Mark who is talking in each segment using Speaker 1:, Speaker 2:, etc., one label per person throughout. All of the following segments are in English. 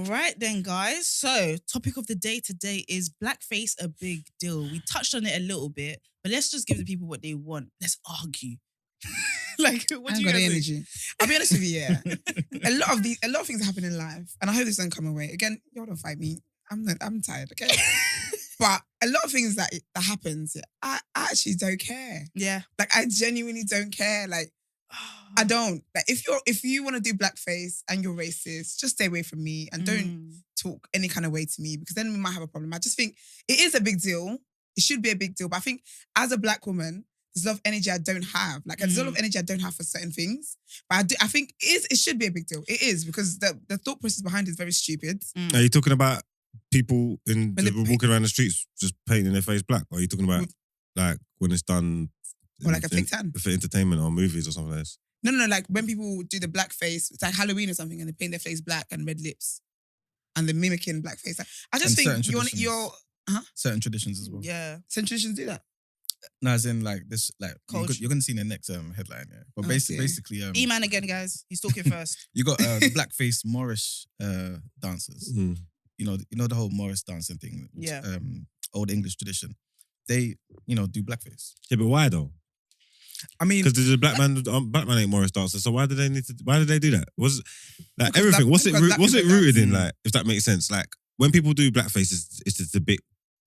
Speaker 1: Right then, guys. So, topic of the day today is blackface a big deal? We touched on it a little bit, but let's just give the people what they want. Let's argue. Like, what do you
Speaker 2: got the
Speaker 1: guys
Speaker 2: energy. I'll be honest with you, yeah. a lot of things happen in life, and I hope this doesn't come away. Again, y'all don't fight me. I'm tired, okay? But a lot of things that happens, I actually don't care.
Speaker 1: Yeah.
Speaker 2: Like, I genuinely don't care. Like, I don't. Like, if you want to do blackface and you're racist, just stay away from me and don't talk any kind of way to me, because then we might have a problem. I just think it is a big deal. It should be a big deal. But I think as a black woman, there's a lot of energy I don't have. Like, there's a lot of energy I don't have for certain things. But I think it should be a big deal. It is, because the thought process behind it is very stupid.
Speaker 3: Are you talking about people walking around the streets just painting their face black? Or are you talking about like when it's done
Speaker 2: or like a fake tan
Speaker 3: for entertainment or movies or something like this?
Speaker 2: No, like when people do the blackface, it's like Halloween or something, and they paint their face black and red lips, and they're mimicking blackface. I just think you're
Speaker 4: certain traditions as well.
Speaker 1: Yeah,
Speaker 2: certain traditions do that.
Speaker 4: No, as in like this, like you're gonna see in the next headline. Yeah, but basically,
Speaker 1: Emman again, guys. He's talking first.
Speaker 4: You got the blackface Moorish dancers. You know the whole Morris dancing thing.
Speaker 1: Yeah.
Speaker 4: Old English tradition. They do blackface.
Speaker 3: Yeah, but why though?
Speaker 4: I mean,
Speaker 3: because there's a black man ain't Morris dancer. So why did they do that? Was like because everything? What's it rooted in? Like, if that makes sense. Like when people do blackface, it's to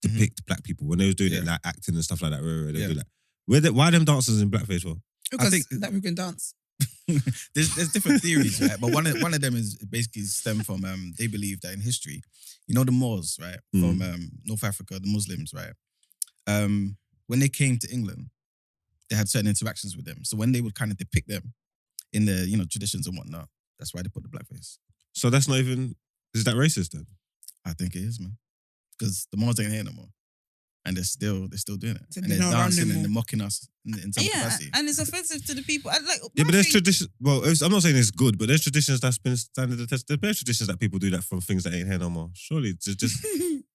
Speaker 3: depict black people. When they was doing it, like acting and stuff like that, they do that. Why them dancers in blackface for?
Speaker 2: Because I think that we can dance.
Speaker 4: there's different theories, right? But one of them is basically stem from they believe that in history, the Moors, right, from North Africa, the Muslims, right, when they came to England, they had certain interactions with them. So when they would kind of depict them in their traditions and whatnot, that's why they put the blackface.
Speaker 3: So that's not even, is that racist then?
Speaker 4: I think it is, man, because the Moors ain't here no more. And they're still doing it.
Speaker 2: So
Speaker 4: and they're dancing and they're mocking us in some capacity.
Speaker 1: And it's offensive to the people.
Speaker 3: But there's traditions. Well, I'm not saying it's good, but there's traditions that's been standing the test. There's traditions that people do that from things that ain't here no more. Surely, just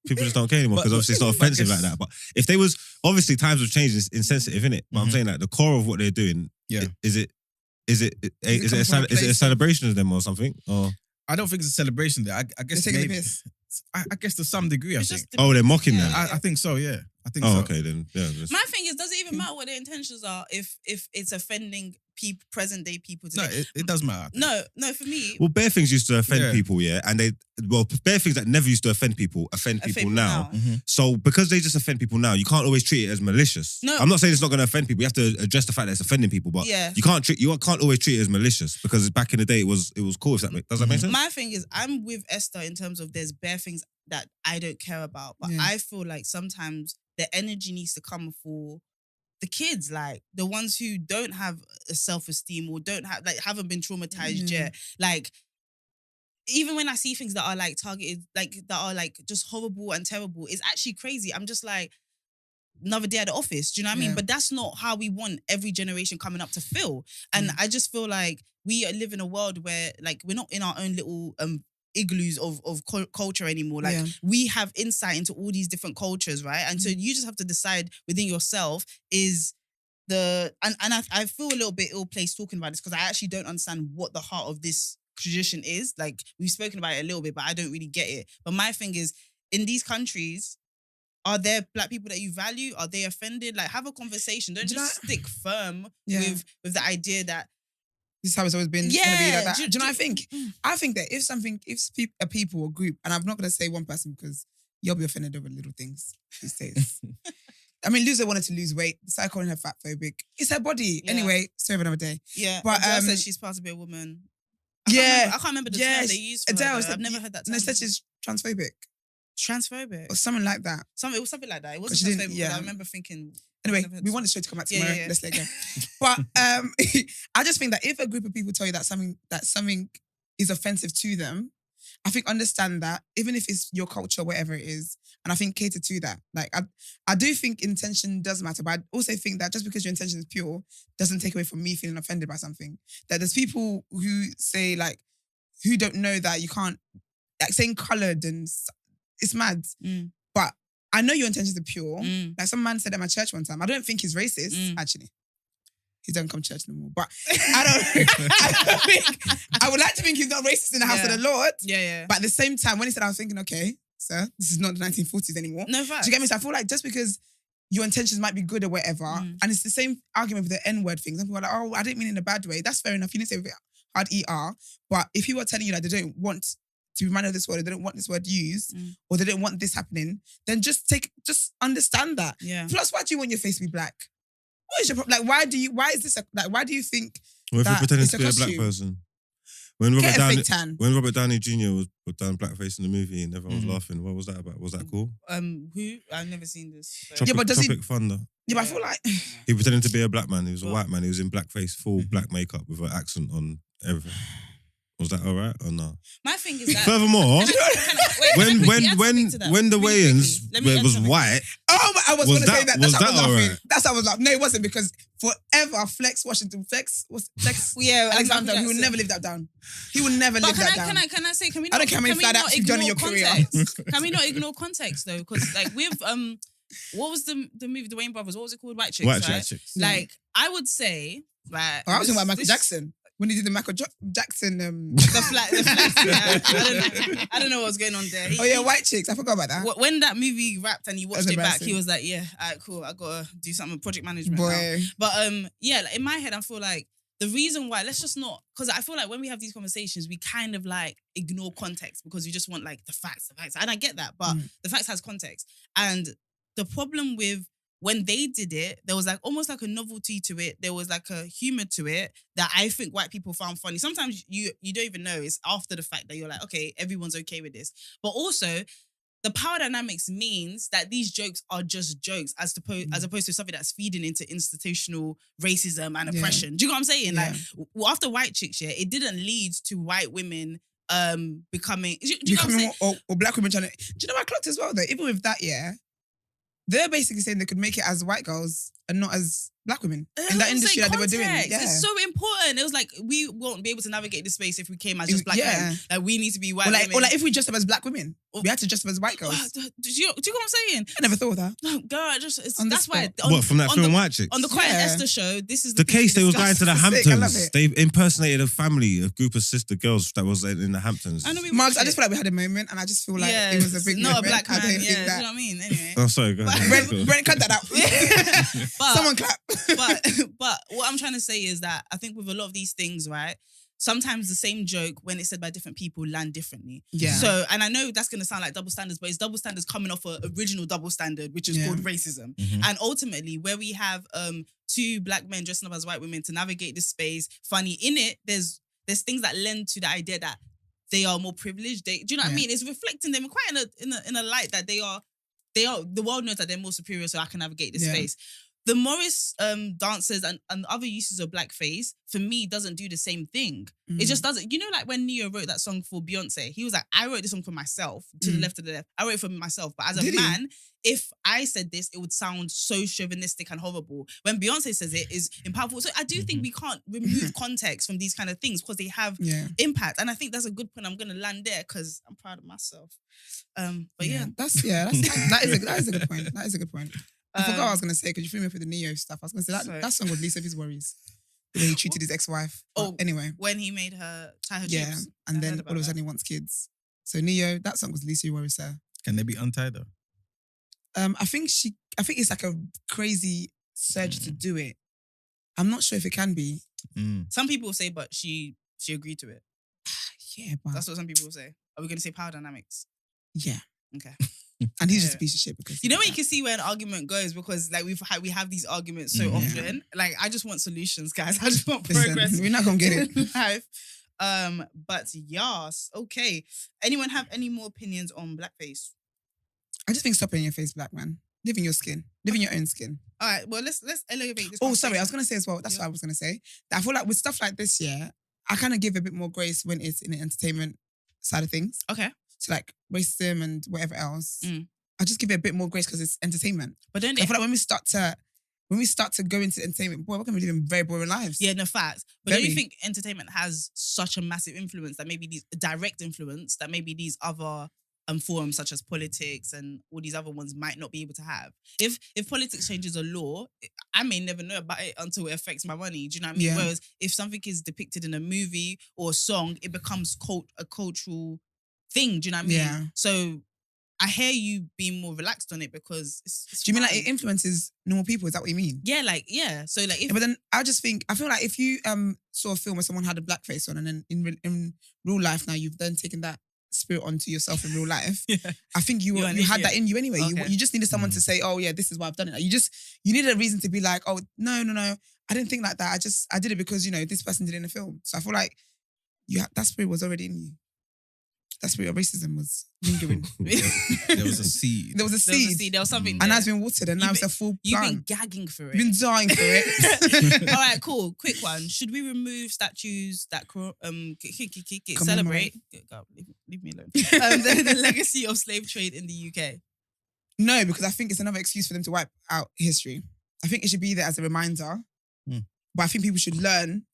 Speaker 3: people just don't care anymore because obviously it's not offensive like that. But if they was, obviously times have changed. It's insensitive, innit? But I'm saying like the core of what they're doing. Yeah. Is it a celebration of them or something? Or
Speaker 4: I don't think it's a celebration there. I guess maybe. I guess to some degree, I think.
Speaker 3: Oh, they're mocking them.
Speaker 4: I think so, yeah. I think so.
Speaker 3: Oh, okay, then. Yeah.
Speaker 1: My thing is, does it even matter what their intentions are if it's offending present day people today?
Speaker 4: No, it does matter.
Speaker 1: No, for me.
Speaker 3: Well, bare things used to offend people, yeah, and bare things that never used to offend people people now. So because they just offend people now, you can't always treat it as malicious. No, I'm not saying it's not going to offend people. You have to address the fact that it's offending people, but you can't always treat it as malicious because back in the day it was cool. Does that make sense?
Speaker 1: My thing is, I'm with Esther in terms of there's bare things that I don't care about, but I feel like sometimes the energy needs to come for the kids, like the ones who don't have a self-esteem or haven't been traumatized yet. Like, even when I see things that are like targeted, like that are like just horrible and terrible, it's actually crazy. I'm just like, another day at the office. Do you know what I mean? But that's not how we want every generation coming up to feel. And I just feel like we live in a world where like we're not in our own little igloos of culture anymore. Like we have insight into all these different cultures, right? And so you just have to decide within yourself is I feel a little bit ill-placed talking about this because I actually don't understand what the heart of this tradition is. Like we've spoken about it a little bit, but I don't really get it. But my thing is, in these countries, are there black people that you value? Are they offended? Like have a conversation. Don't just stick firm with the idea that
Speaker 2: this is how it's always been going to be like that. Do you know what I think? I think that if a people or group, and I'm not going to say one person because you'll be offended over little things these days. I mean, Loser wanted to lose weight. Started calling her fat phobic. It's her body. Yeah. Anyway, story of another day.
Speaker 1: Yeah. But Adele said she's supposed to be a woman. I can't remember the term they used for Adele. I've never heard that term.
Speaker 2: No, said she's transphobic.
Speaker 1: Transphobic?
Speaker 2: Or something like that.
Speaker 1: It was something like that. It wasn't transphobic. I remember thinking...
Speaker 2: Anyway, we want the show to come back tomorrow. Yeah. Let's let it go. But I just think that if a group of people tell you that something is offensive to them, I think understand that, even if it's your culture, whatever it is, and I think cater to that. Like I do think intention does matter, but I also think that just because your intention is pure doesn't take away from me feeling offended by something. That there's people who say like, who don't know that you can't, like saying coloured and it's mad. But I know your intentions are pure. Like some man said at my church one time, I don't think he's racist, actually. he doesn't come to church no more. But I would like to think he's not racist in the house of the Lord.
Speaker 1: Yeah.
Speaker 2: But at the same time, when he said, I was thinking, okay, sir, this is not the 1940s anymore.
Speaker 1: No facts.
Speaker 2: Do you get me? So I feel like just because your intentions might be good or whatever, and it's the same argument with the N-word thing. Some people are like, oh, I didn't mean it in a bad way. That's fair enough. You didn't say with hard ER. But if people are telling you that they don't want to be reminded of this word, or they don't want this word used, or they don't want this happening, then just understand that.
Speaker 1: Yeah.
Speaker 2: Plus, why do you want your face to be black? What is your problem? Like, why do you think
Speaker 3: Well, if you're
Speaker 2: that
Speaker 3: pretending
Speaker 2: it's
Speaker 3: to
Speaker 2: a
Speaker 3: be a black
Speaker 2: costume?
Speaker 3: person. When
Speaker 2: Get a fake tan.
Speaker 3: Robert Downey Jr. was put down blackface in the movie and everyone was laughing, what was that about? Was that cool?
Speaker 1: Who? I've never seen this. So.
Speaker 2: Yeah, but does he-
Speaker 3: Tropic Thunder.
Speaker 2: Yeah, but I feel like
Speaker 3: He pretended to be a black man. He was a white man. He was in blackface, full black makeup with an accent on everything. Was that all right or no?
Speaker 1: My thing is that.
Speaker 3: Furthermore, when the weigh-ins it was white,
Speaker 2: I was going to say that.
Speaker 3: Was
Speaker 2: That's
Speaker 3: that
Speaker 2: how I was
Speaker 3: all
Speaker 2: laughing.
Speaker 3: right?
Speaker 2: That's how I was laughing. No, it wasn't, because forever Flex Washington, Flex
Speaker 1: Yeah,
Speaker 2: Alexander, he would never live that down. He would never live that down.
Speaker 1: Can I say, can we
Speaker 2: I
Speaker 1: not,
Speaker 2: don't care how many
Speaker 1: can we
Speaker 2: flat
Speaker 1: not
Speaker 2: outs you've done in your
Speaker 1: ignore
Speaker 2: career.
Speaker 1: context? Can we not ignore context though? Because like with what was the movie, the Wayne Brothers? What was it called? White Chicks,
Speaker 3: White
Speaker 1: right?
Speaker 3: Chicks.
Speaker 1: Like I would say, right.
Speaker 2: I was talking about Michael Jackson. When he did the Michael Jackson...
Speaker 1: The flat, yeah. I don't know what's going on there.
Speaker 2: White Chicks. I forgot about that.
Speaker 1: When that movie wrapped and he watched
Speaker 2: That's
Speaker 1: it back,
Speaker 2: embarrassing.
Speaker 1: he was like, yeah, all right, cool. I got to do something with project management now.
Speaker 2: Boy.
Speaker 1: But yeah, like, in my head, I feel like the reason why, let's just not, because I feel like when we have these conversations, we kind of like ignore context because we just want like the facts. And I get that, but the facts has context. And the problem with when they did it, there was like almost like a novelty to it. There was like a humor to it that I think white people found funny. Sometimes you don't even know. It's after the fact that you're like, okay, everyone's okay with this. But also, the power dynamics means that these jokes are just jokes as opposed to something that's feeding into institutional racism and oppression. Do you know what I'm saying?
Speaker 2: Yeah.
Speaker 1: Like after White Chicks, it didn't lead to white women becoming... Do you know what I'm saying?
Speaker 2: or black women trying to... Do you know what I clocked as well though? Even with that, they're basically saying they could make it as white girls and not as black women in that industry that they were doing. Yeah.
Speaker 1: It's so important. It was like, we won't be able to navigate this space if we came as just black men. Like, we need to be white women.
Speaker 2: Or like if we dressed up as black women, we had to dress up as white girls.
Speaker 1: Do you know what I'm saying?
Speaker 2: I never thought of that.
Speaker 1: No, girl, that's why.
Speaker 3: What, from that film White Chicks?
Speaker 1: On the Qoy and Esther show, this is
Speaker 3: the case. They was going to the
Speaker 2: Sick, I love
Speaker 3: Hamptons.
Speaker 2: it.
Speaker 3: They impersonated a family, a group of sister girls that was in the Hamptons.
Speaker 1: I know
Speaker 2: Margs, I just feel like we had a moment and I just feel like it was a big
Speaker 1: not
Speaker 2: moment.
Speaker 1: a black man.
Speaker 2: I don't
Speaker 1: Yeah,
Speaker 2: think
Speaker 1: do you know
Speaker 2: that...
Speaker 1: what I mean? Anyway.
Speaker 3: Oh, sorry, go ahead.
Speaker 2: Brent, cut that out. Someone clap.
Speaker 1: But what I'm trying to say is that I think with a lot of these things, right, sometimes the same joke, when it's said by different people, land differently.
Speaker 2: Yeah.
Speaker 1: So, and I know that's going to sound like double standards, but it's double standards coming off an original double standard, which is called racism. And ultimately, where we have two black men dressing up as white women to navigate this space, funny in it, there's things that lend to the idea that they are more privileged. Do you know what I mean? It's reflecting them quite in a light that they are. The world knows that they're more superior, so I can navigate this space. The Morris dancers and other uses of blackface, for me, doesn't do the same thing. It just doesn't. You know, like when Neo wrote that song for Beyonce, he was like, I wrote this song for myself, to the left. I wrote it for myself. But as a man, if I said this, it would sound so chauvinistic and horrible. When Beyonce says it, is powerful. So I do think we can't remove context from these kind of things because they have impact. And I think that's a good point. I'm going to land there because I'm proud of myself. But
Speaker 2: that is a good point. That is a good point. I forgot what I was going to say because you threw me up with the Neo stuff. I was going to say that song was least of his worries. The way he treated his ex-wife. Anyway.
Speaker 1: When he made her tie her
Speaker 2: yeah,
Speaker 1: jibs.
Speaker 2: and then all of a sudden he wants kids. So Neo, that song was the least of your worries, sir.
Speaker 4: Can they be untied though?
Speaker 2: I think it's like a crazy surge to do it. I'm not sure if it can be.
Speaker 1: Some people say, but she agreed to it.
Speaker 2: Yeah, but
Speaker 1: that's what some people say. Are we going to say power dynamics?
Speaker 2: Yeah.
Speaker 1: Okay.
Speaker 2: And he's just a piece of shit because
Speaker 1: you know when you can see where an argument goes because like we have these arguments so often. Like I just want solutions, guys. I just want progress.
Speaker 2: We're not gonna get it.
Speaker 1: In life. But yes, okay. Anyone have any more opinions on blackface?
Speaker 2: I just think stop in your face, black man. Live in your skin. Live in your own skin.
Speaker 1: All right. Well, let's elevate this.
Speaker 2: Oh, sorry. I was gonna say as well. That's what I was gonna say. That I feel like with stuff like this, I kind of give a bit more grace when it's in the entertainment side of things.
Speaker 1: Okay.
Speaker 2: So like racism and whatever else, I just give it a bit more grace because it's entertainment. But then I feel like when we start to go into entertainment, boy, we're gonna be living very boring lives.
Speaker 1: Yeah, no facts. But don't you think entertainment has such a massive influence that maybe these direct influence that maybe these other forums such as politics and all these other ones might not be able to have. If politics changes a law, I may never know about it until it affects my money. Do you know what I mean?
Speaker 2: Yeah.
Speaker 1: Whereas if something is depicted in a movie or a song, it becomes a cultural thing. Do you know what I mean?
Speaker 2: Yeah.
Speaker 1: So I hear you being more relaxed on it because it's
Speaker 2: Do you mean
Speaker 1: fun.
Speaker 2: like it influences normal people? Is that what you mean?
Speaker 1: Yeah, like, yeah. So like, if,
Speaker 2: Yeah, but then I feel like if you saw a film where someone had a blackface on, and then in real life now you've then taken that spirit onto yourself in real life.
Speaker 1: yeah.
Speaker 2: I think you had that in you anyway.
Speaker 1: Okay.
Speaker 2: You just needed someone to say, oh yeah, this is why I've done it. You needed a reason to be like, oh no, I didn't think like that. I did it because this person did it in a film. So I feel like that spirit was already in you. That spirit of racism was lingering.
Speaker 4: There was a seed.
Speaker 2: There was a seed.
Speaker 1: There was something.
Speaker 2: And
Speaker 1: there.
Speaker 2: now it's been watered, and now it's a full
Speaker 1: You've
Speaker 2: plant.
Speaker 1: been gagging for it.
Speaker 2: You've been dying for it.
Speaker 1: All right, cool. Quick one. Should we remove statues that celebrate? God, leave me alone. The legacy of slave trade in the UK.
Speaker 2: No, because I think it's another excuse for them to wipe out history. I think it should be there as a reminder. But I think people should learn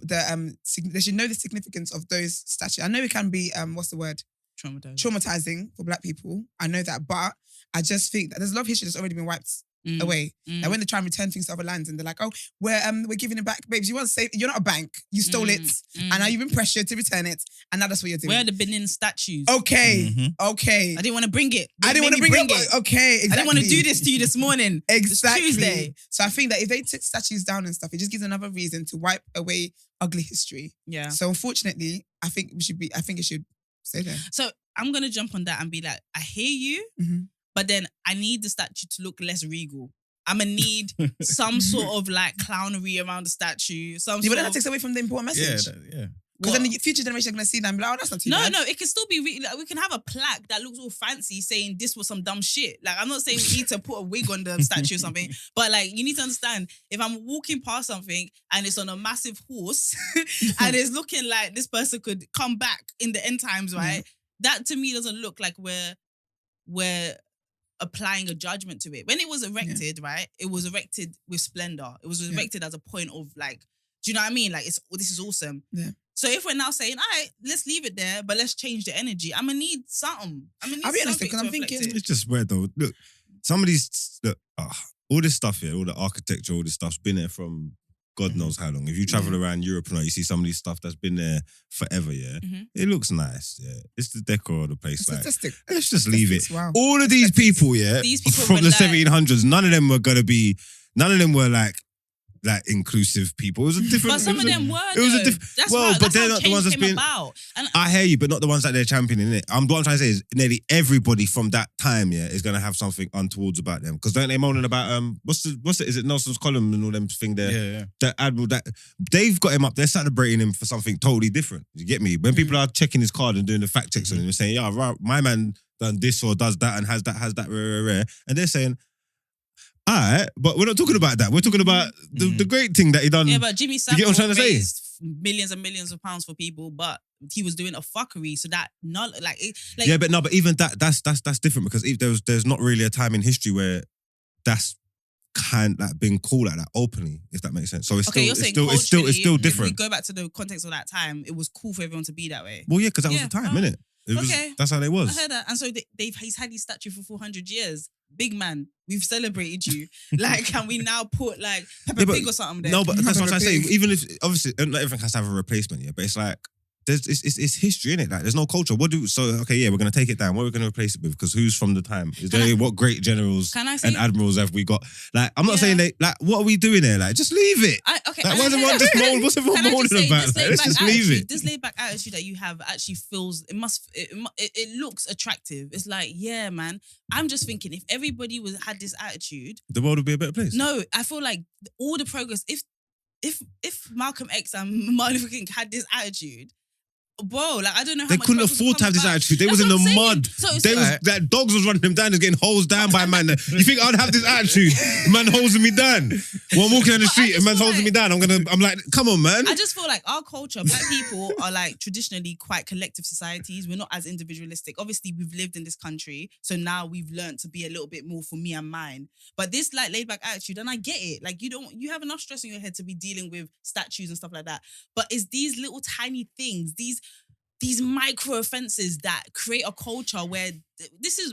Speaker 2: they should know the significance of those statues. I know it can be what's the word? Traumatizing for Black people. I know that, but I just think that there's a lot of history that's already been wiped away. Like when they try and return things to other lands and they're like, oh, we're giving it back, babes. You want to save? You're not a bank. You stole it, and now you've been pressured to return it, and now that's what you're doing.
Speaker 1: Where are the Benin statues?
Speaker 2: Okay.
Speaker 1: I didn't want to bring it.
Speaker 2: I didn't want to bring it. Okay, exactly.
Speaker 1: I didn't want to do this to you this morning.
Speaker 2: Exactly.
Speaker 1: It's Tuesday.
Speaker 2: So I think that if they took statues down and stuff, it just gives another reason to wipe away ugly history.
Speaker 1: Yeah.
Speaker 2: So unfortunately, I think it should stay there.
Speaker 1: So I'm gonna jump on that and be like, I hear you, but then I need the statue to look less regal. I'm gonna need some sort of like clownery around the statue.
Speaker 2: But then that takes away from the important message.
Speaker 4: Yeah.
Speaker 2: Because then the future generation are going to see that and be like, oh, that's not too bad.
Speaker 1: No, it can still be, like, we can have a plaque that looks all fancy saying this was some dumb shit. Like, I'm not saying we need to put a wig on the statue or something, but like, you need to understand, if I'm walking past something and it's on a massive horse and it's looking like this person could come back in the end times, right? That to me doesn't look like we're applying a judgment to it. When it was erected, right? It was erected with splendor. It was erected as a point of like, do you know what I mean? Like, this is awesome.
Speaker 2: Yeah.
Speaker 1: So if we're now saying, all right, let's leave it there, but let's change the energy, I'm gonna need something.
Speaker 2: I'll be honest, because I'm thinking
Speaker 3: it's just weird though. Look, some of these, all this stuff here, all the architecture, all this stuff's been there from God knows how long. If you travel around Europe and you see some of these stuff that's been there forever, it looks nice. Yeah, it's the decor of the place. Like, let's just leave it.
Speaker 2: Wow.
Speaker 3: All of these people,
Speaker 1: These people
Speaker 3: from
Speaker 1: were
Speaker 3: the
Speaker 1: like,
Speaker 3: 1700s, none of them were like inclusive people. It was a different.
Speaker 1: But some of them were.
Speaker 3: It was a different.
Speaker 1: That's
Speaker 3: but they're not the ones that's been.
Speaker 1: And
Speaker 3: I hear you, but not the ones that they're championing it. What I'm trying to say is nearly everybody from that time, is gonna have something untowards about them. Because don't they moaning about what's it? Is it Nelson's column and all them thing there?
Speaker 4: Yeah.
Speaker 3: That Admiral, that they've got him up. They're celebrating him for something totally different. You get me? When people are checking his card and doing the fact checks on him and saying, yeah, right, my man done this or does that and has that, rare, and they're saying, all right, but we're not talking about that. We're talking about the great thing that he done.
Speaker 1: Yeah, but Jimmy
Speaker 3: you get what I'm trying to say?
Speaker 1: raised millions and millions of pounds for people, but he was doing a fuckery. So that
Speaker 3: but even that's different, because if there's not really a time in history where that's kind like being called like that openly, if that makes sense. So it's still different.
Speaker 1: If we go back to the context of that time, it was cool for everyone to be that way.
Speaker 3: Well, yeah, because that was the time, innit? That's how they was.
Speaker 1: I heard that, and so he's had his statue for 400 years. Big man, we've celebrated you. Like, can we now put like Peppa Pig or something there?
Speaker 3: No, but that's what I'm saying. Even if obviously not everything has to have a replacement, but it's like it's history, innit? Like, there's no culture. We're gonna take it down. What are we gonna replace it with? Because who's from the time? What great generals and admirals have we got? Like, I'm not saying what are we doing there? Like, just leave it. What's everyone moaning about? Let's just leave it.
Speaker 1: This laid back attitude that you have actually feels it looks attractive. It's like, yeah, man. I'm just thinking, if everybody had this attitude,
Speaker 3: the world would be a better place.
Speaker 1: No, I feel like all the progress. If Malcolm X and Martin Luther King had this attitude, bro, like, I don't know how
Speaker 3: they
Speaker 1: much
Speaker 3: couldn't afford to have this attitude. They was in the mud. That dogs was running them down, getting hosed down by man. You think I'd have this attitude? Man hosing me down. Well, I'm walking down the street and man's hosing me down. I'm like, come on, man.
Speaker 1: I just feel like our culture, Black people are like traditionally quite collective societies. We're not as individualistic. Obviously, we've lived in this country, so now we've learned to be a little bit more for me and mine. But this like laid back attitude, and I get it. Like, you have enough stress in your head to be dealing with statues and stuff like that. But it's these little tiny things, these micro offenses that create a culture where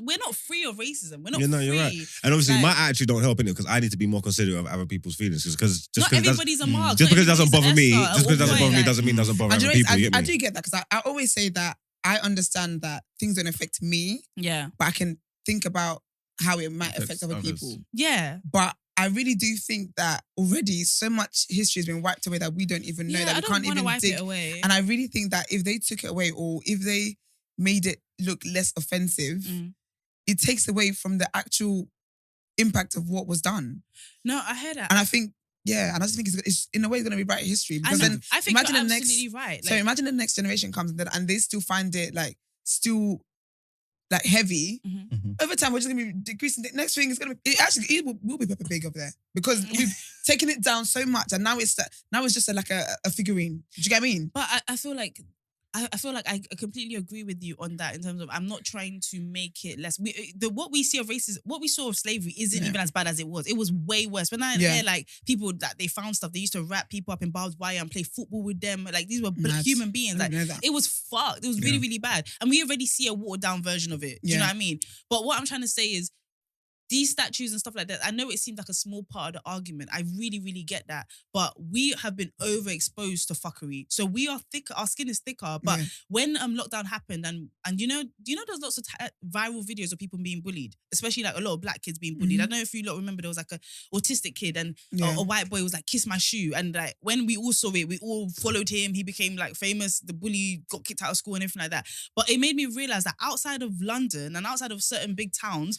Speaker 1: we're not free of racism. We're not free.
Speaker 3: You're right. And obviously my attitude don't help in it because I need to be more considerate of other people's feelings. Because
Speaker 1: not everybody's a Margs.
Speaker 3: Just because it doesn't bother me, doesn't mean it doesn't bother other people.
Speaker 2: I do get that because I always say that I understand that things don't affect me.
Speaker 1: Yeah.
Speaker 2: But I can think about how it might affect other people.
Speaker 1: Yeah.
Speaker 2: But I really do think that already so much history has been wiped away that we don't even know, that we can't even
Speaker 1: wipe
Speaker 2: dig.
Speaker 1: It away.
Speaker 2: And I really think that if they took it away or if they made it look less offensive, it takes away from the actual impact of what was done.
Speaker 1: No, I heard that.
Speaker 2: And I think, and I just think it's in a way going to rewrite history. Because then
Speaker 1: I think you're absolutely right.
Speaker 2: So imagine the next generation comes and they still find it still heavy. Over time, we're just going to be decreasing. The next thing is going to be, it will be Peppa Pig up there because we've taken it down so much and now it's just a figurine. Do you get what I mean?
Speaker 1: But I feel like I completely agree with you on that in terms of I'm not trying to make it less. What we see of racism, what we saw of slavery isn't even as bad as it was. It was way worse. When I hear people that they found stuff, they used to wrap people up in barbed wire and play football with them. These were human beings. It was fucked. It was really, really bad. And we already see a watered down version of it. Do you know what I mean? But what I'm trying to say is these statues and stuff like that, I know it seems like a small part of the argument. I really, really get that. But we have been overexposed to fuckery. So we are thicker, our skin is thicker. But when lockdown happened and you know there's lots of viral videos of people being bullied, especially a lot of black kids being bullied. I don't know if you lot remember there was a autistic kid and a white boy was kiss my shoe. And when we all saw it, we all followed him. He became famous. The bully got kicked out of school and everything like that. But it made me realize that outside of London and outside of certain big towns,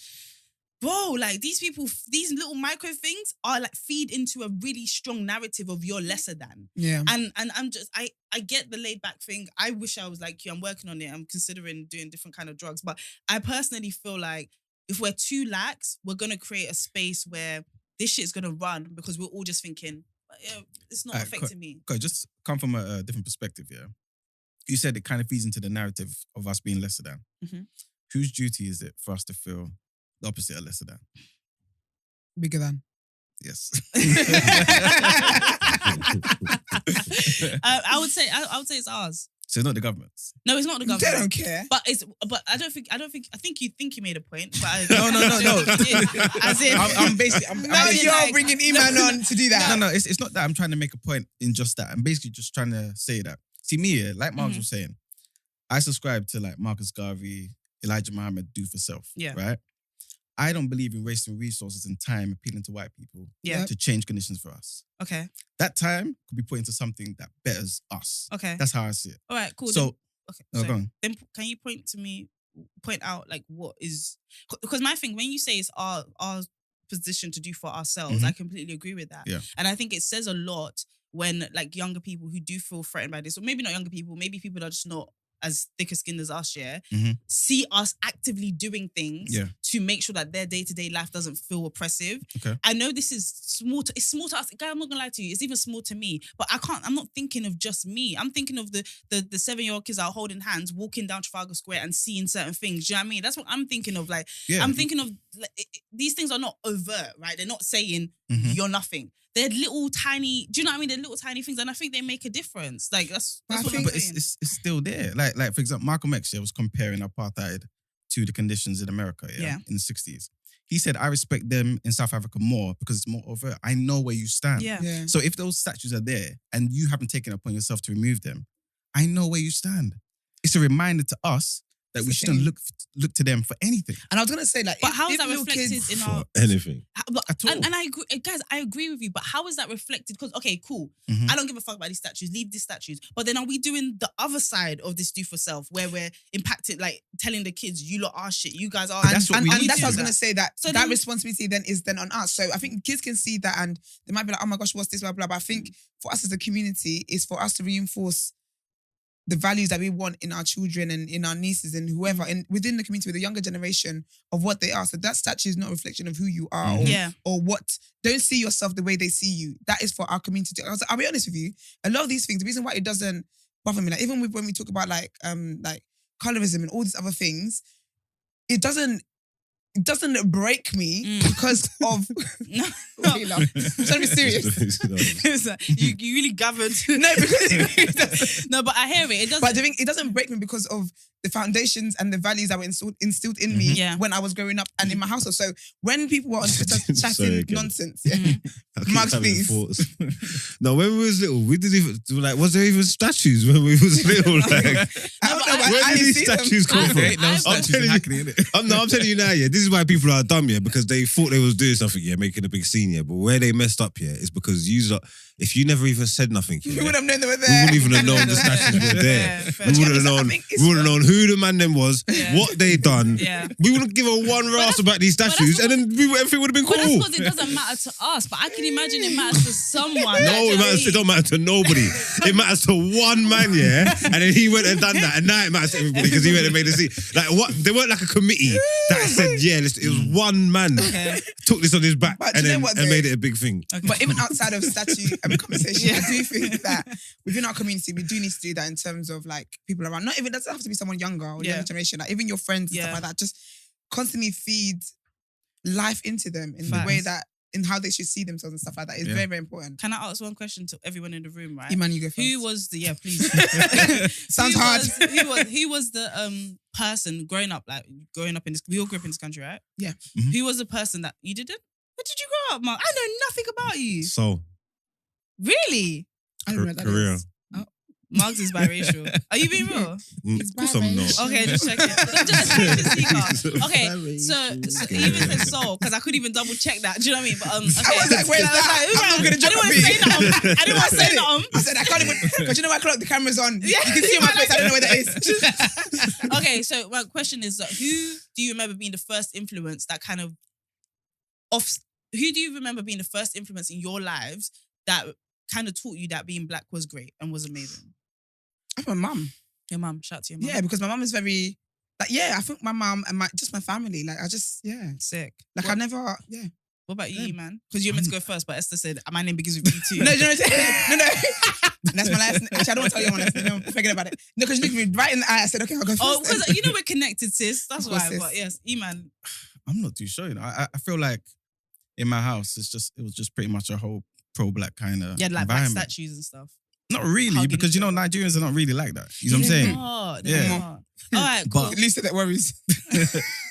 Speaker 1: bro, these people, these little micro things are feed into a really strong narrative of you're lesser than.
Speaker 2: Yeah.
Speaker 1: And I'm just, I get the laid back thing. I wish I was like you. I'm working on it. I'm considering doing different kind of drugs. But I personally feel like if we're too lax, we're going to create a space where this shit's going to run because we're all just thinking, it's not affecting me.
Speaker 4: Okay, just come from a different perspective, yeah? You said it kind of feeds into the narrative of us being lesser than.
Speaker 1: Mm-hmm.
Speaker 4: Whose duty is it for us to feel the opposite of lesser than?
Speaker 2: Bigger than.
Speaker 4: Yes.
Speaker 1: I would say it's ours.
Speaker 4: So it's not the government's.
Speaker 1: No, it's not the government.
Speaker 2: They don't care.
Speaker 1: But I think you you made a point. But
Speaker 4: No.
Speaker 1: As in,
Speaker 4: I'm basically.
Speaker 2: Now you're bringing Emman on to do that.
Speaker 4: No. It's not that I'm trying to make a point in just that. I'm basically just trying to say that. See me, like Margs was saying, I subscribe to Marcus Garvey, Elijah Muhammad, do for self.
Speaker 1: Yeah.
Speaker 4: Right. I don't believe in wasting resources and time appealing to white people to change conditions for us.
Speaker 1: Okay.
Speaker 4: That time could be put into something that betters us.
Speaker 1: Okay.
Speaker 4: That's how I see it.
Speaker 1: All right, cool.
Speaker 4: So,
Speaker 1: go on. Then can you point out what is, because my thing, when you say it's our position to do for ourselves, I completely agree with that.
Speaker 4: Yeah.
Speaker 1: And I think it says a lot when younger people who do feel threatened by this, or maybe not younger people, maybe people that are just not as thicker skinned as us, see us actively doing things to make sure that their day-to-day life doesn't feel oppressive.
Speaker 4: Okay.
Speaker 1: I know this is small. It's small to us. Guy, I'm not gonna lie to you. It's even small to me. But I'm not thinking of just me. I'm thinking of the 7-year-old kids that are holding hands, walking down Trafalgar Square and seeing certain things. Do you know what I mean? That's what I'm thinking of. I'm thinking of these things are not overt, right? They're not saying you're nothing. They're little tiny, do you know what I mean? They're little tiny things, and I think they make a difference. That's what I'm saying.
Speaker 4: But it's still there. Like for example, Malcolm X was comparing apartheid to the conditions in America, in the 60s. He said, I respect them in South Africa more because it's more overt. I know where you stand.
Speaker 1: Yeah.
Speaker 4: So if those statues are there and you haven't taken it upon yourself to remove them, I know where you stand. It's a reminder to us that we shouldn't look to them for anything.
Speaker 2: And I was going to say,
Speaker 1: but how is that reflected in our...
Speaker 3: anything?
Speaker 1: And I agree, guys, I agree with you, but how is that reflected? Because, okay, cool. I don't give a fuck about these statues. Leave these statues. But then are we doing the other side of this do for self where we're impacted, telling the kids, you lot are shit, you guys are...
Speaker 2: And that's what I was going to say, that so that responsibility then is then on us. So I think kids can see that and they might be like, oh my gosh, what's this, blah, blah. But I think for us as a community, is for us to reinforce the values that we want in our children and in our nieces and whoever, and within the community, with the younger generation of what they are. So that statue is not a reflection of who you are or what. Don't see yourself the way they see you. That is for our community. I'll be honest with you. A lot of these things, the reason why it doesn't bother me, even when we talk about colorism and all these other things, it doesn't it doesn't break me because of.
Speaker 1: No.
Speaker 2: Wait, love. I'm trying to be serious.
Speaker 1: you really gathered.
Speaker 2: No, because
Speaker 1: no, but I hear it. It doesn't.
Speaker 2: But it doesn't break me because of the foundations and the values that were instilled in me when I was growing up and in my household. So when people were on Twitter chatting nonsense, Margs, please.
Speaker 3: No, when we was little, we didn't even like. Was there even statues when we was little? Like,
Speaker 2: I don't know
Speaker 3: where did these statues come from? I'm telling you now, yeah. This is why people are dumb, yeah, because they thought they was doing something, yeah, making a big scene, yeah. But where they messed up, yeah, is because if you never even said nothing, yeah,
Speaker 2: we wouldn't have known they were there.
Speaker 3: We wouldn't even have known the statues were there. We wouldn't have known who the man them was, what they done.
Speaker 1: Yeah.
Speaker 3: We wouldn't give a one rasp about these statues, and then everything would have been cool.
Speaker 1: But that's because it doesn't matter to us. But I can imagine it matters to someone.
Speaker 3: No, it don't matter to nobody. It matters to one man, yeah. And then he went and done that, and now it matters to everybody because he went and made a scene. Like what? They weren't like a committee that said, yeah, it was one man took this on his back and made it a big thing.
Speaker 2: Okay. But even outside of statue conversation, I do think that within our community, we do need to do that in terms of like people around. Not even, it doesn't have to be someone younger or younger generation. Like even your friends and stuff like that. Just constantly feed life into them in the way that, in how they should see themselves and stuff like that is very, very important.
Speaker 1: Can I ask one question to everyone in the room, right?
Speaker 2: Emman, you go first.
Speaker 1: Who was the, please.
Speaker 2: Sounds hard.
Speaker 1: Who was the person growing up in this, we all grew up in this country, right?
Speaker 2: Yeah.
Speaker 3: Mm-hmm.
Speaker 1: Who was the person that, you didn't? Where did you grow up, Mark? I know nothing about you.
Speaker 3: So.
Speaker 1: Really?
Speaker 2: I don't know what that
Speaker 3: Korea.
Speaker 2: is.
Speaker 1: Margs is biracial. Are you being real?
Speaker 3: Of course I'm not.
Speaker 1: Okay, just check it. Just check the speaker. Okay, so even said soul, because I couldn't even double check that. Do you know what I mean? But okay.
Speaker 2: I was like, where's that? I'm not going to jump on me.
Speaker 1: I didn't want to say nothing.
Speaker 2: I said, I can't even, because you know my clock, the camera's on. Yeah. You can see my face, I don't know where that is.
Speaker 1: Okay, so my question is, who do you remember being the first influence that kind of, who do you remember being the first influence in your lives that kind of taught you that being black was great and was amazing?
Speaker 2: My mum.
Speaker 1: Your mum. Shout to your mum.
Speaker 2: Yeah, because my mum is very, like, I think my mum and my family, like, I just,
Speaker 1: Sick.
Speaker 2: Like, I never, What
Speaker 1: about you, man? Because you were meant to go first, but Esther said, my name begins with B too.
Speaker 2: No. That's my last name. Actually, I don't want to tell you my last name. No, forget about it. No, because you looked me right in the eye. I said, okay, I'll go first.
Speaker 1: Oh, because you know we're connected, sis. That's why.
Speaker 2: Sis.
Speaker 1: But yes, Emman.
Speaker 4: I'm not too sure. You know, I feel like in my house, it was just pretty much a whole pro-black kind of
Speaker 1: like black statues and stuff.
Speaker 4: Not really, because you know Nigerians are not really like that. You know what I'm saying?
Speaker 1: All right, cool.
Speaker 2: At least that worries.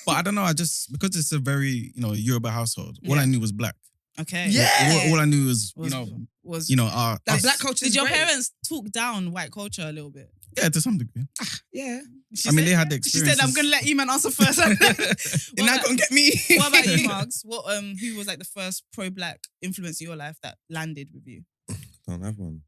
Speaker 4: But I don't know. Because it's a very Yoruba household. All I knew was black.
Speaker 1: Okay.
Speaker 2: Yeah.
Speaker 4: All I knew was our
Speaker 2: that black culture.
Speaker 1: Did your parents talk down white culture a little bit?
Speaker 4: Yeah, to some degree.
Speaker 2: Yeah.
Speaker 4: They had the experience.
Speaker 1: She said, "I'm gonna let Emman answer first."
Speaker 2: You're not gonna get me.
Speaker 1: What about you, Margs? Who was like the first pro-black influence in your life that landed with you?
Speaker 3: Don't have one.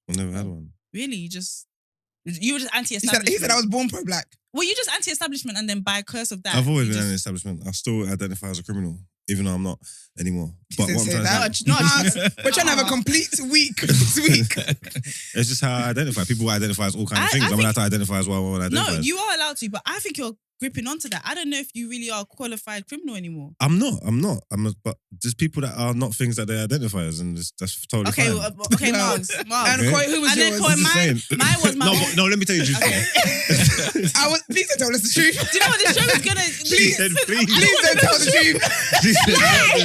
Speaker 3: I never had one.
Speaker 1: Really? You were just anti-establishment?
Speaker 2: He said I was born pro-black.
Speaker 1: Well, you just anti-establishment and then by curse of that.
Speaker 3: I've always been anti-establishment. I still identify as a criminal, even though I'm not anymore. But what I'm trying to say...
Speaker 2: We're trying to have a complete week this week.
Speaker 3: It's just how I identify. People identify as all kinds of things. I'm allowed to identify as well.
Speaker 1: No, you are allowed to, but I think you're gripping onto that. I don't know if you really are a qualified criminal anymore.
Speaker 3: I'm not. But there's people that are not things that they identify as, and that's totally fine.
Speaker 1: Okay, Margs.
Speaker 2: And Qoy, who was yours?
Speaker 1: Mine was my...
Speaker 3: No, let me tell you the truth.
Speaker 2: Please don't tell us the truth.
Speaker 1: Do you know what this show is gonna...
Speaker 2: Please don't tell the truth.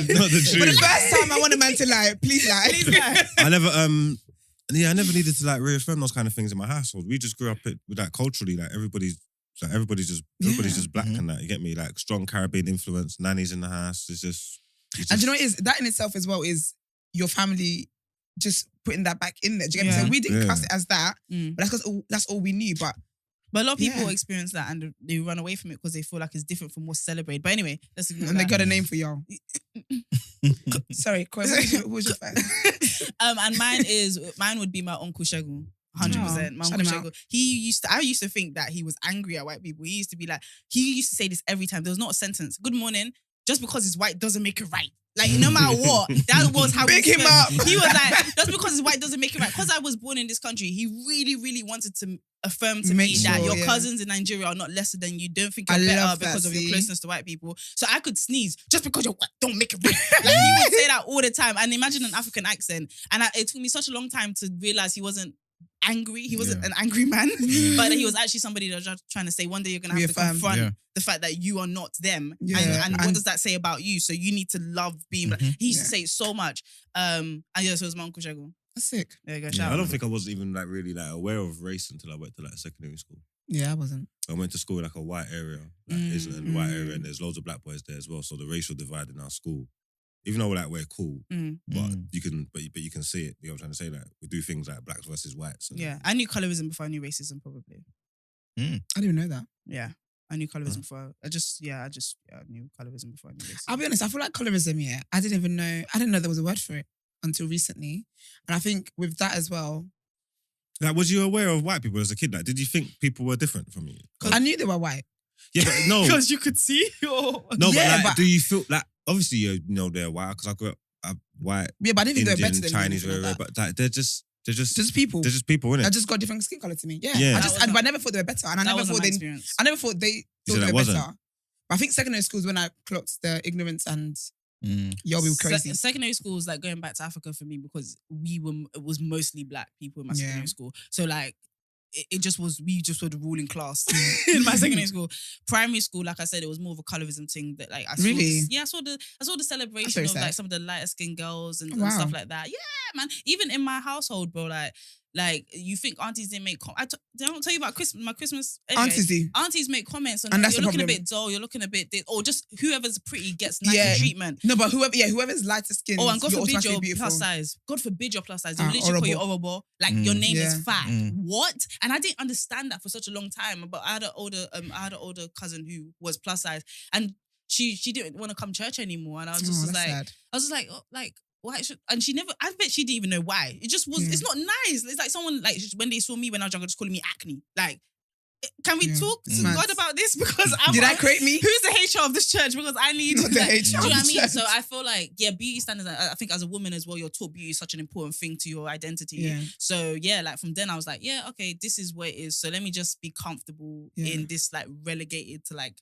Speaker 3: Not the truth.
Speaker 2: For the first time I want a man to lie, please lie.
Speaker 3: I never needed to like reaffirm those kind of things in my household. We just grew up with that culturally, like everybody's just black and that. You get me? Like strong Caribbean influence, nannies in the house. It's just
Speaker 2: and do you know what it is? That in itself as well is your family just putting that back in there. Do you get me? So we didn't class it as that, but that's because that's all we knew. But
Speaker 1: a lot of people experience that and they run away from it because they feel like it's different from what's celebrated. But anyway, let's ignore
Speaker 2: and
Speaker 1: that.
Speaker 2: they got a name for y'all. Sorry, Qoy, what was your first?
Speaker 1: And mine would be my Uncle Shegun. 100%. My Uncle Shegun. I used to think that he was angry at white people. He used to say this every time. There was not a sentence. Good morning. Just because it's white doesn't make it right. Like, no matter what, that was how
Speaker 2: Big him up.
Speaker 1: He was like, just because it's white doesn't make it right. Because I was born in this country, he really, really wanted to affirm to me that your cousins in Nigeria are not lesser than you. Don't think you're better because of your closeness to white people. So I could sneeze just because you're white. Don't make it right. Like, he would say that all the time. And imagine an African accent. And it took me such a long time to realize he wasn't angry. He wasn't an angry man, but he was actually somebody that was just trying to say one day you're gonna have to confront the fact that you are not them, and what does that say about you? So you need to love being black. He used to say it so much. And so it was my Uncle Shego.
Speaker 2: That's sick.
Speaker 1: There you go.
Speaker 3: I don't think I was even like really like aware of race until I went to like secondary school.
Speaker 2: Yeah, I wasn't.
Speaker 3: I went to school in like a white area, like Islington, white area, and there's loads of black boys there as well. So the racial divide in our school, even though we're cool, but you can see it. You know what I'm trying to say? Like we do things like blacks versus whites.
Speaker 1: Yeah, I knew colorism before I knew racism. Probably.
Speaker 2: I didn't even know that.
Speaker 1: Yeah, I knew colorism before. I knew colorism before I knew racism.
Speaker 2: I'll be honest. I feel like colorism. Yeah, I didn't know there was a word for it until recently, and I think with that as well.
Speaker 3: Like, was you aware of white people as a kid? Like, did you think people were different from you?
Speaker 2: I knew they were white.
Speaker 3: Yeah, but no.
Speaker 1: Because you could see.
Speaker 3: No, but do you feel like, obviously you know they're white because I grew up white.
Speaker 2: Yeah, but I didn't think they were better than
Speaker 3: Chinese,
Speaker 2: me.
Speaker 3: but like, they're just people. They're just people, innit?
Speaker 2: I just got different skin color to me. Yeah.
Speaker 3: Yeah.
Speaker 2: I never thought they were better, and I never thought they were better. But I think secondary school is when I clocked the ignorance and we were crazy.
Speaker 1: Secondary school was like going back to Africa for me because it was mostly black people in my secondary school. So like we just were the ruling class in my secondary school. Primary school, like I said, it was more of a colorism thing that like I saw.
Speaker 2: Really?
Speaker 1: I saw the celebration of like some of the lighter skinned girls and stuff like that. Yeah, man. Even in my household, bro, like you think aunties didn't make I don't tell you about my Christmas. Anyway, aunties make comments on
Speaker 2: and
Speaker 1: you're looking a bit dull, you're looking a bit or just whoever's pretty gets nice treatment.
Speaker 2: No, but whoever's lighter skin.
Speaker 1: Oh, and God forbid you're plus size. God forbid you're plus size. They'll literally call you horrible. Like your name is fat. What? And I didn't understand that for such a long time. But I had an older cousin who was plus size, and she didn't want to come to church anymore. And I was just like. Why should, and she never, I bet she didn't even know why. It just was, it's not nice. It's like someone, like, when they saw me when I was younger, just calling me acne. Like, can we talk to God about this? Because
Speaker 2: Did I create me?
Speaker 1: Who's the HR of this church? Because I need,
Speaker 2: not the HR.
Speaker 1: Do you know what I mean? So I feel like, beauty standards, I think as a woman as well, you're taught beauty is such an important thing to your identity. Yeah. So like from then I was like, okay, this is what it is. So let me just be comfortable in this like relegated to like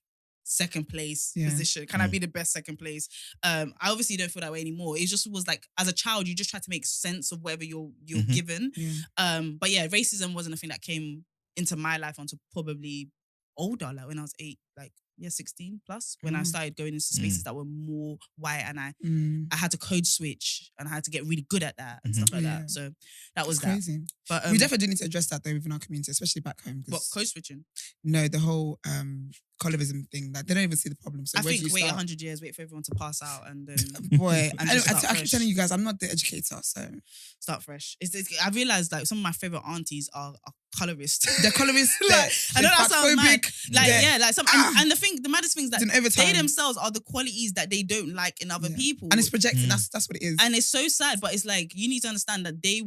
Speaker 1: second place position. Can I be the best second place? I obviously don't feel that way anymore. It just was like, as a child, you just try to make sense of whatever you're given. But racism wasn't a thing that came into my life until probably older, like when I was 16 plus, when I started going into spaces that were more white, and I had to code switch and I had to get really good at that and stuff like that. So that was crazy. But
Speaker 2: we definitely need to address that though within our community, especially back home.
Speaker 1: What, code switching?
Speaker 2: No, the whole colorism thing. Like, they don't even see the problem. So
Speaker 1: I think wait 100 years, wait for everyone to pass out, and then
Speaker 2: boy, I keep telling you guys, I'm not the educator, so
Speaker 1: start fresh. I realized like some of my favorite aunties are colorists.
Speaker 2: They're colorists.
Speaker 1: I know that sounds mad. And the maddest thing is that they themselves are the qualities that they don't like in other people,
Speaker 2: and it's projected. That's what it is.
Speaker 1: And it's so sad, but it's like you need to understand that they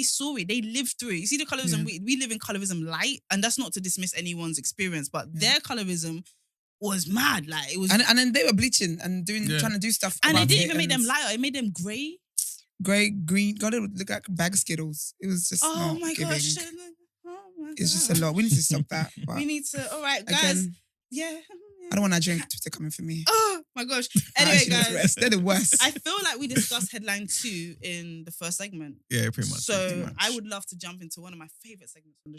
Speaker 1: saw it, they lived through it. You see the colorism, we live in colorism light, and that's not to dismiss anyone's experience, but their colorism was mad. Like it was,
Speaker 2: and then they were bleaching and trying to do stuff,
Speaker 1: and it didn't even make them lighter. It made them grey, green.
Speaker 2: God, it would look like a bag of Skittles. It was just
Speaker 1: oh my
Speaker 2: giving.
Speaker 1: gosh,
Speaker 2: it's just a lot. We need to stop that.
Speaker 1: We need to. All right, guys.
Speaker 2: Again, I don't want that drink to coming for me.
Speaker 1: Oh my gosh. Anyway, guys.
Speaker 2: They're the worst.
Speaker 1: I feel like we discussed headline 2 in the first segment.
Speaker 4: Yeah, pretty much.
Speaker 1: So I would love to jump into one of my favorite segments on the show.